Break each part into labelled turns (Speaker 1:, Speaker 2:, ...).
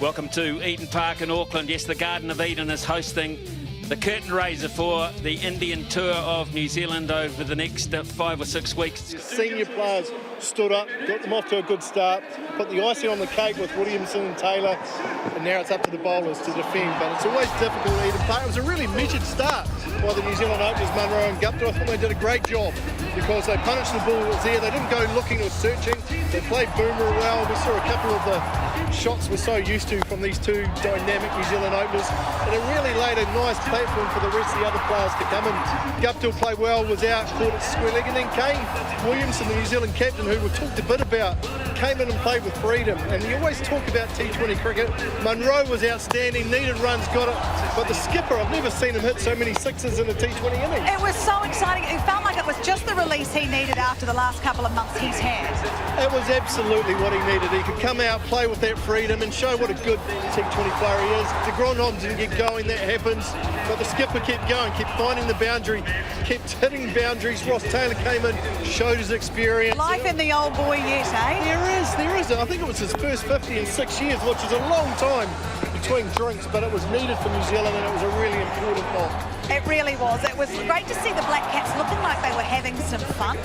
Speaker 1: Welcome to Eden Park in Auckland. Yes, the Garden of Eden is hosting the curtain raiser for the Indian tour of New Zealand over the next 5 or 6 weeks.
Speaker 2: Senior players stood up, got them off to a good start, put the icing on the cake with Williamson and Taylor, and now it's up to the bowlers to defend. But it's always difficult at Eden Park. It was a really measured start by the New Zealand openers, Munro and Gupta. I thought they did a great job because they punished the ball that was there. They didn't go looking or searching. They played Boomer well. We saw a couple of the shots we're so used to from these two dynamic New Zealand openers, and it really laid a nice platform for the rest of the other players to come in. Gupta played well, was out, caught it square leg, and then Kane Williamson, the New Zealand captain, who we talked a bit about, came in and played with freedom. And you always talk about T20 cricket. Munro was outstanding, needed runs, got it, but the skipper, I've never seen him hit so many sixes in a T20 inning.
Speaker 3: It was so exciting. It felt like it was just the release he needed after the last couple of months he's had.
Speaker 2: It was absolutely what he needed. He could come out, play with that freedom and show what a good T20 player he is. The Grandhomme didn't get going, that happens, but the skipper kept going, kept finding the boundary, kept hitting boundaries. Ross Taylor came in, showed his experience.
Speaker 3: Life in the old boy yet, eh?
Speaker 2: There is. I think it was his first 50 in 6 years, which is a long time between drinks, but it was needed for New Zealand and it was a really important knock.
Speaker 3: It really was. It was great to see the Black Caps looking like they were having some fun.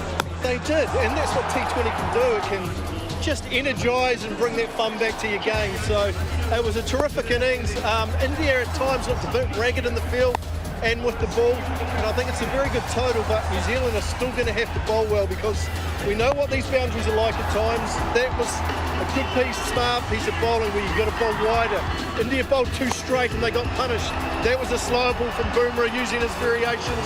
Speaker 2: They did, and that's what T20 can do. It can just energise and bring that fun back to your game. So it was a terrific innings. India at times looked a bit ragged in the field and with the ball, and I think it's a very good total, but New Zealand are still going to have to bowl well because we know what these boundaries are like at times. That was a good piece, smart piece of bowling where you've got to bowl wider. India bowled too straight and they got punished. That was a slower ball from Boomer using his variations.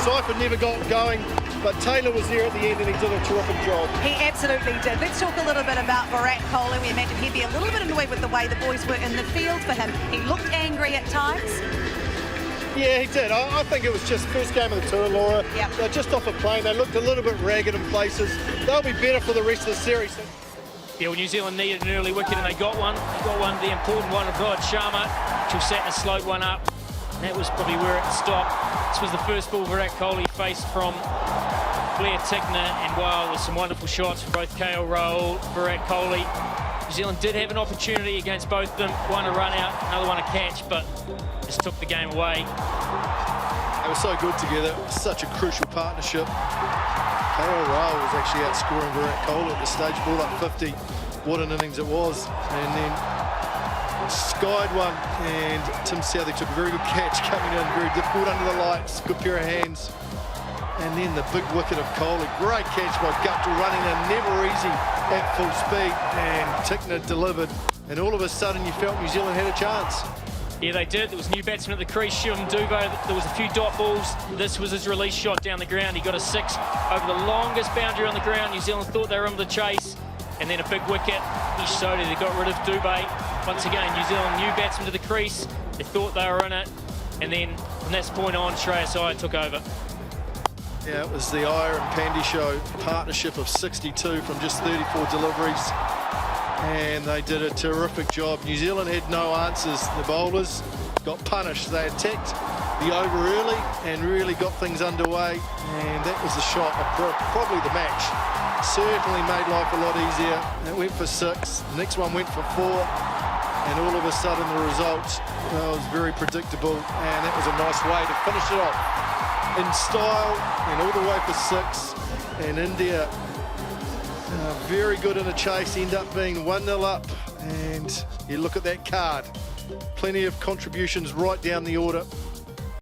Speaker 2: Cypher never got going, but Taylor was there at the end and he did a terrific job.
Speaker 3: He absolutely did. Let's talk a little bit about Virat Kohli. We imagine he'd be a little bit annoyed with the way the boys were in the field for him. He looked angry at times.
Speaker 2: Yeah, he did. I think it was just first game of the tour, Laura.
Speaker 3: Yep.
Speaker 2: They're just off a plane. They looked a little bit ragged in places. They'll be better for the rest of the series.
Speaker 4: Yeah, well, New Zealand needed an early wicket and they got one. They got one, the important one of Rohit Sharma, who sat and slowed one up. And that was probably where it stopped. This was the first ball Virat Kohli faced from Blair Tickner, and wow, there's some wonderful shots from both KL Rahul, Virat Kohli. New Zealand did have an opportunity against both of them. One a run out, another one a catch, but just took the game away.
Speaker 2: They were so good together. It was such a crucial partnership. KL Rahul was actually outscoring Virat Kohli at the stage, ball up 50. What an innings it was. And then skied one, and Tim Southey took a very good catch coming in, very difficult under the lights, good pair of hands. And then the big wicket of Kohli, great catch by Gupta, running in, never easy at full speed, and Tickner delivered. And all of a sudden you felt New Zealand had a chance.
Speaker 4: Yeah, they did. There was a new batsman at the crease, Shivam Dube. There was a few dot balls. This was his release shot down the ground. He got a 6 over the longest boundary on the ground. New Zealand thought they were in the chase. And then a big wicket. He showed it. They got rid of Dube. Once again, New Zealand new batsman to the crease. They thought they were in it. And then from that point on, Shreyas Iyer took over.
Speaker 2: Yeah, it was the Iyer and Pandey show, partnership of 62 from just 34 deliveries. And they did a terrific job. New Zealand had no answers. The bowlers got punished. They attacked the over early and really got things underway. And that was the shot of probably the match. Certainly made life a lot easier. It went for 6. The next one went for 4. And all of a sudden the result was very predictable. And that was a nice way to finish it off in style and all the way for 6. And India very good in a chase, end up being 1-0 up, and you look at that card, plenty of contributions right down the order.